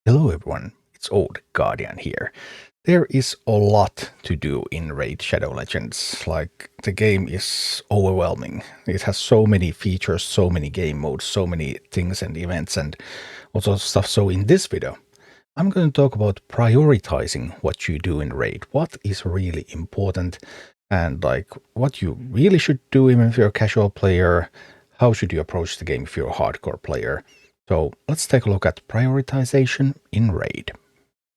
Hello everyone, it's Old Guardian here. There is a lot to do in Raid Shadow Legends, like the game is overwhelming. It has so many features, so many game modes, so many things and events and all sorts of stuff. So in this video, I'm going to talk about prioritizing what you do in Raid, what is really important and like what you really should do even if you're a casual player, how should you approach the game if you're a hardcore player. So let's take a look at prioritization in Raid.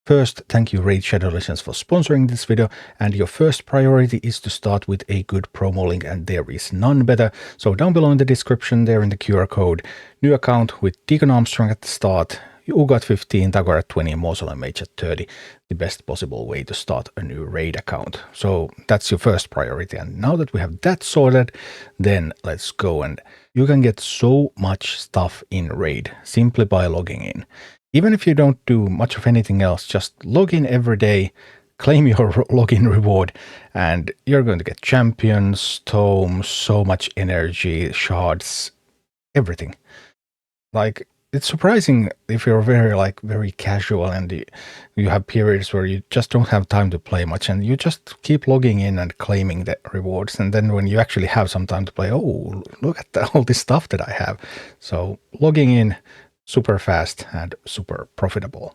First, thank you Raid Shadow Legends for sponsoring this video, and your first priority is to start with a good promo link, and there is none better. So down below in the description there in the QR code, new account with Deacon Armstrong at the start, Uugo at 15, Tagoar at 20, Mausoleum Mage at 30, the best possible way to start a new Raid account. So that's your first priority, and now that we have that sorted, then let's go. And you can get so much stuff in Raid simply by logging in. Even if you don't do much of anything else, just log in every day, claim your login reward, and you're going to get champions, tomes, so much energy, shards, everything. Like, it's surprising if you're very casual and you have periods where you just don't have time to play much and you just keep logging in and claiming the rewards. And then when you actually have some time to play, oh, look at all this stuff that I have. So logging in, super fast and super profitable.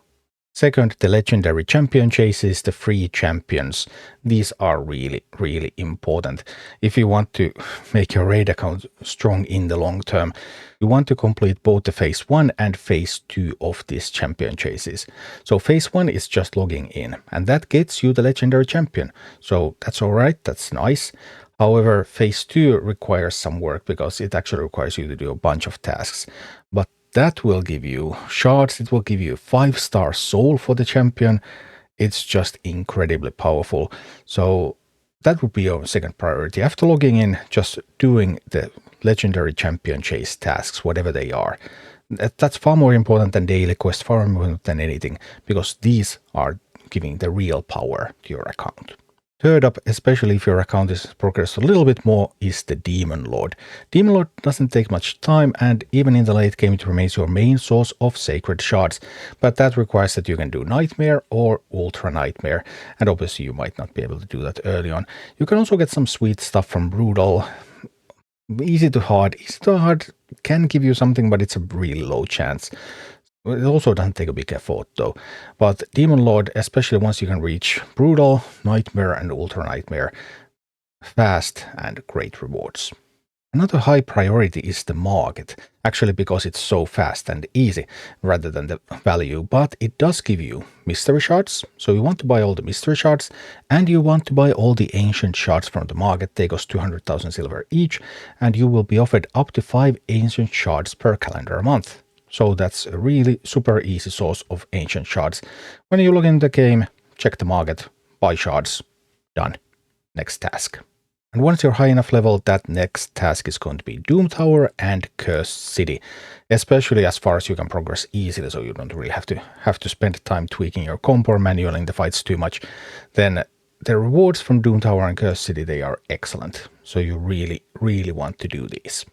Second, the legendary champion chases, the free champions. These are really, really important. If you want to make your raid account strong in the long term, you want to complete both the phase 1 and phase 2 of these champion chases. So phase 1 is just logging in, and that gets you the legendary champion. So that's alright, that's nice. However, phase 2 requires some work because it actually requires you to do a bunch of tasks. But that will give you shards, it will give you 5-star soul for the champion. It's just incredibly powerful. So that would be your second priority. After logging in, just doing the legendary champion chase tasks, whatever they are. That's far more important than daily quests, far more important than anything, because these are giving the real power to your account. Third up, especially if your account is progressed a little bit more, is the Demon Lord. Demon Lord doesn't take much time, and even in the late game it remains your main source of sacred shards, but that requires that you can do Nightmare or Ultra Nightmare, and obviously you might not be able to do that early on. You can also get some sweet stuff from Brutal. Easy to hard can give you something, but it's a really low chance. It also doesn't take a big effort though. But Demon Lord, especially once you can reach Brutal, Nightmare and Ultra Nightmare, fast and great rewards. Another high priority is the market, actually because it's so fast and easy rather than the value, but it does give you mystery shards, so you want to buy all the mystery shards, and you want to buy all the ancient shards from the market. They cost 200,000 silver each, and you will be offered up to 5 ancient shards per calendar month. So that's a really super easy source of ancient shards. When you log in the game, check the market, buy shards, done. Next task. And once you're high enough level, that next task is going to be Doom Tower and Cursed City, especially as far as you can progress easily, so you don't really have to spend time tweaking your comp or manualing the fights too much. Then the rewards from Doom Tower and Cursed City, they are excellent. So you really, really want to do these.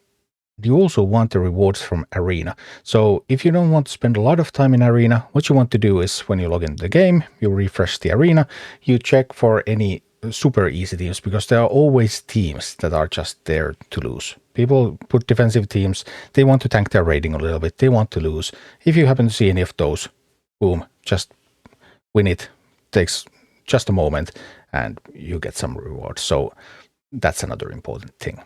You also want the rewards from Arena. So if you don't want to spend a lot of time in Arena, what you want to do is when you log into the game, you refresh the Arena, you check for any super easy teams, because there are always teams that are just there to lose. People put defensive teams, they want to tank their rating a little bit, they want to lose. If you happen to see any of those, boom, just win it. Takes just a moment and you get some rewards. So that's another important thing.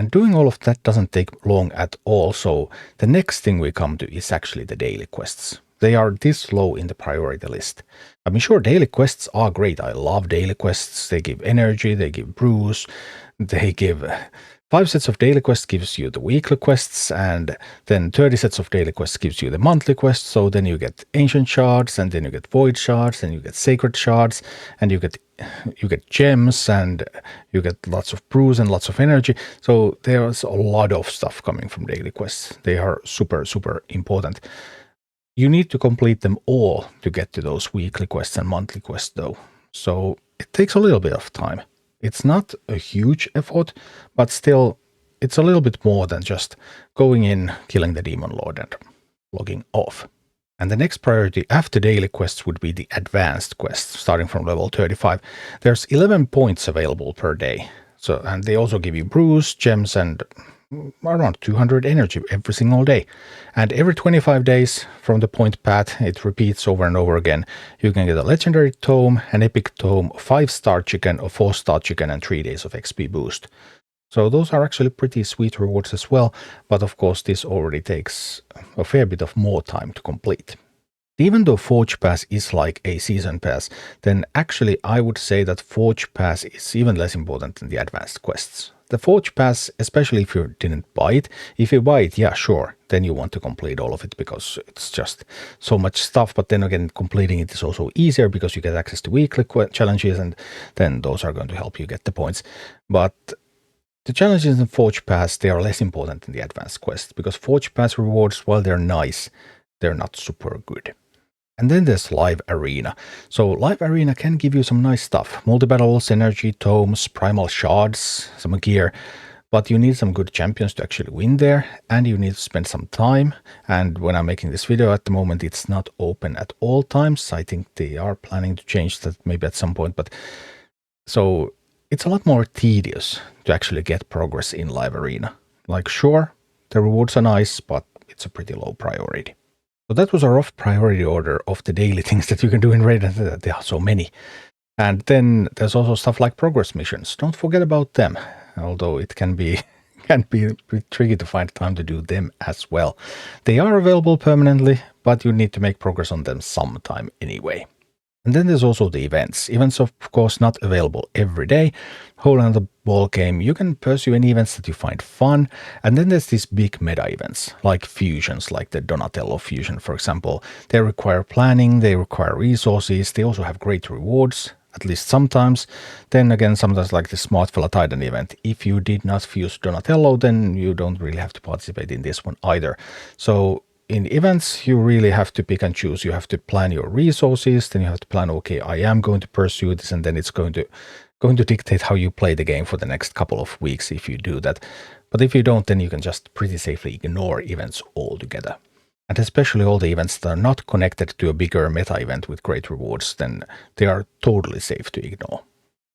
And doing all of that doesn't take long at all, so the next thing we come to is actually the daily quests. They are this low in the priority list. I mean, sure, daily quests are great. I love daily quests. They give energy, they give brews, they give 5 sets of daily quests gives you the weekly quests, and then 30 sets of daily quests gives you the monthly quests. So then you get ancient shards, and then you get void shards, and you get sacred shards, and you get gems, and you get lots of brews and lots of energy. So there's a lot of stuff coming from daily quests. They are super, super important. You need to complete them all to get to those weekly quests and monthly quests though. So it takes a little bit of time. It's not a huge effort, but still it's a little bit more than just going in, killing the Demon Lord and logging off. And the next priority after daily quests would be the advanced quests, starting from level 35. There's 11 points available per day. So, and they also give you brews, gems, and around 200 energy every single day. And every 25 days from the point path, it repeats over and over again. You can get a legendary tome, an epic tome, a 5-star chicken, a 4-star chicken, and 3 days of XP boost. So those are actually pretty sweet rewards as well, but of course this already takes a fair bit of more time to complete. Even though Forge Pass is like a season pass, then actually I would say that Forge Pass is even less important than the advanced quests. The Forge Pass, especially if you didn't buy it, if you buy it, yeah, sure, then you want to complete all of it because it's just so much stuff. But then again, completing it is also easier because you get access to weekly challenges, and then those are going to help you get the points. But the challenges in Forge Pass, they are less important than the advanced quests because Forge Pass rewards, while they're nice, they're not super good. And then there's Live Arena. So Live Arena can give you some nice stuff. Multi-battles, energy, tomes, primal shards, some gear. But you need some good champions to actually win there. And you need to spend some time. And when I'm making this video at the moment, it's not open at all times. I think they are planning to change that maybe at some point. But so it's a lot more tedious to actually get progress in Live Arena. Like, sure, the rewards are nice, but it's a pretty low priority. So that was a rough priority order of the daily things that you can do in Raid, and there are so many. And then there's also stuff like progress missions. Don't forget about them, although it can be pretty tricky to find time to do them as well. They are available permanently, but you need to make progress on them sometime anyway. And then there's also the events. Events, of course, not available every day. Whole another ball game. You can pursue any events that you find fun. And then there's these big meta events, like fusions, like the Donatello fusion, for example. They require planning, they require resources, they also have great rewards, at least sometimes. Then again, sometimes like the Smart Fella Titan event. If you did not fuse Donatello, then you don't really have to participate in this one either. So in events, you really have to pick and choose. You have to plan your resources, then you have to plan, okay, I am going to pursue this, and then it's going to dictate how you play the game for the next couple of weeks if you do that. But if you don't, then you can just pretty safely ignore events altogether. And especially all the events that are not connected to a bigger meta event with great rewards, then they are totally safe to ignore.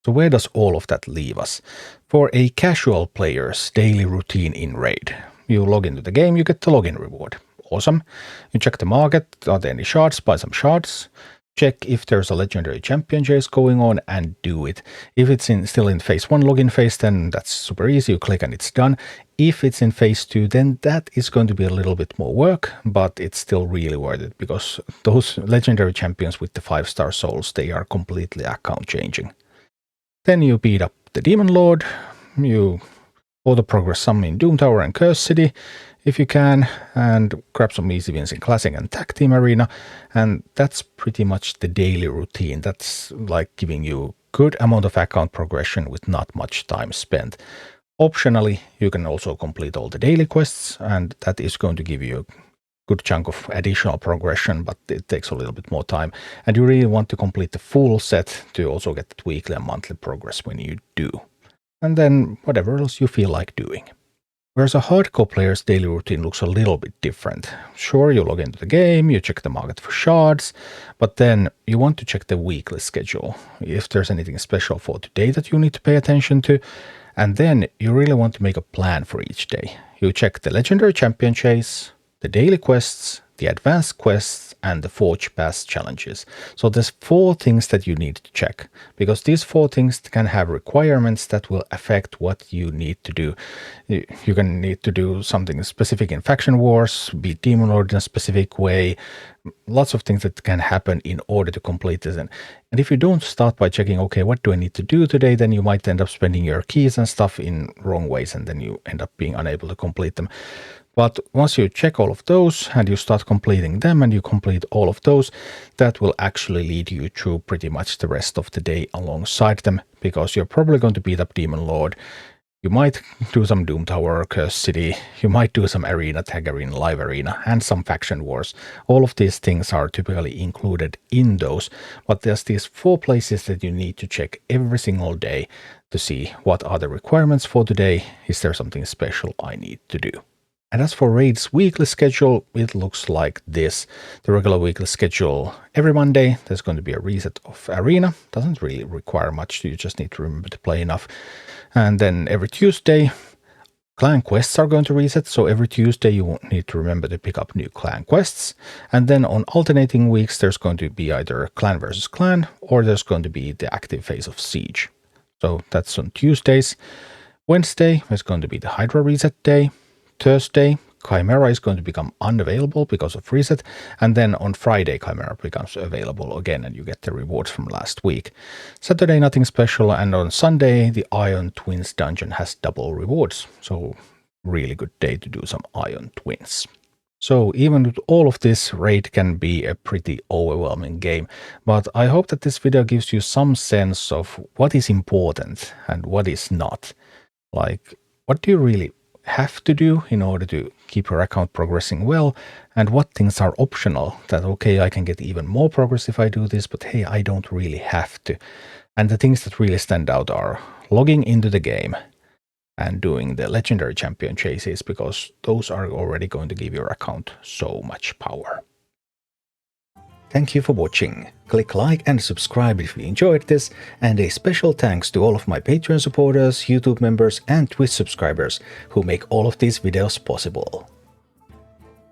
So where does all of that leave us? For a casual player's daily routine in Raid, you log into the game, you get the login reward. Awesome. You check the market, are there any shards, buy some shards, check if there's a legendary champion chase going on, and do it. If it's still in phase 1 login phase, then that's super easy, you click and it's done. If it's in phase 2, then that is going to be a little bit more work, but it's still really worth it, because those legendary champions with the 5-star souls, they are completely account changing. Then you beat up the Demon Lord, you auto progress some in Doom Tower and Curse City, if you can, and grab some easy wins in Classic and Tag Team Arena, and that's pretty much the daily routine. That's like giving you good amount of account progression with not much time spent. Optionally, you can also complete all the daily quests, and that is going to give you a good chunk of additional progression, but it takes a little bit more time, and you really want to complete the full set to also get that weekly and monthly progress when you do. And then whatever else you feel like doing. Whereas a hardcore player's daily routine looks a little bit different. Sure, you log into the game, you check the market for shards, but then you want to check the weekly schedule, if there's anything special for today that you need to pay attention to, and then you really want to make a plan for each day. You check the legendary champion chase, the daily quests, the advanced quests, and the Forge Pass challenges. So there's 4 things that you need to check, because these 4 things can have requirements that will affect what you need to do. You can need to do something specific in faction wars, beat Demon Lord in a specific way, lots of things that can happen in order to complete this. And if you don't start by checking, okay, what do I need to do today, then you might end up spending your keys and stuff in wrong ways, and then you end up being unable to complete them. But once you check all of those and you start completing them and you complete all of those, that will actually lead you through pretty much the rest of the day alongside them, because you're probably going to beat up Demon Lord. You might do some Doom Tower, Curse City, you might do some Arena, Tag Arena, Live Arena, and some Faction Wars. All of these things are typically included in those, but there's these 4 places that you need to check every single day to see what are the requirements for today, is there something special I need to do. And as for Raid's weekly schedule, it looks like this. The regular weekly schedule, every Monday, there's going to be a reset of Arena. Doesn't really require much, you just need to remember to play enough. And then every Tuesday, clan quests are going to reset, so every Tuesday you won't need to remember to pick up new clan quests. And then on alternating weeks, there's going to be either clan versus clan, or there's going to be the active phase of Siege. So that's on Tuesdays. Wednesday is going to be the Hydra reset day. Thursday, Chimera is going to become unavailable because of reset, and then on Friday Chimera becomes available again and you get the rewards from last week. Saturday nothing special, and on Sunday the Iron Twins dungeon has double rewards, so really good day to do some Iron Twins. So even with all of this, Raid can be a pretty overwhelming game, but I hope that this video gives you some sense of what is important and what is not. Like, what do you really have to do in order to keep your account progressing well, and what things are optional, that okay, I can get even more progress if I do this, but hey, I don't really have to. And the things that really stand out are logging into the game and doing the legendary champion chases, because those are already going to give your account so much power. Thank you for watching. Click like and subscribe if you enjoyed this, and a special thanks to all of my Patreon supporters, YouTube members and Twitch subscribers who make all of these videos possible.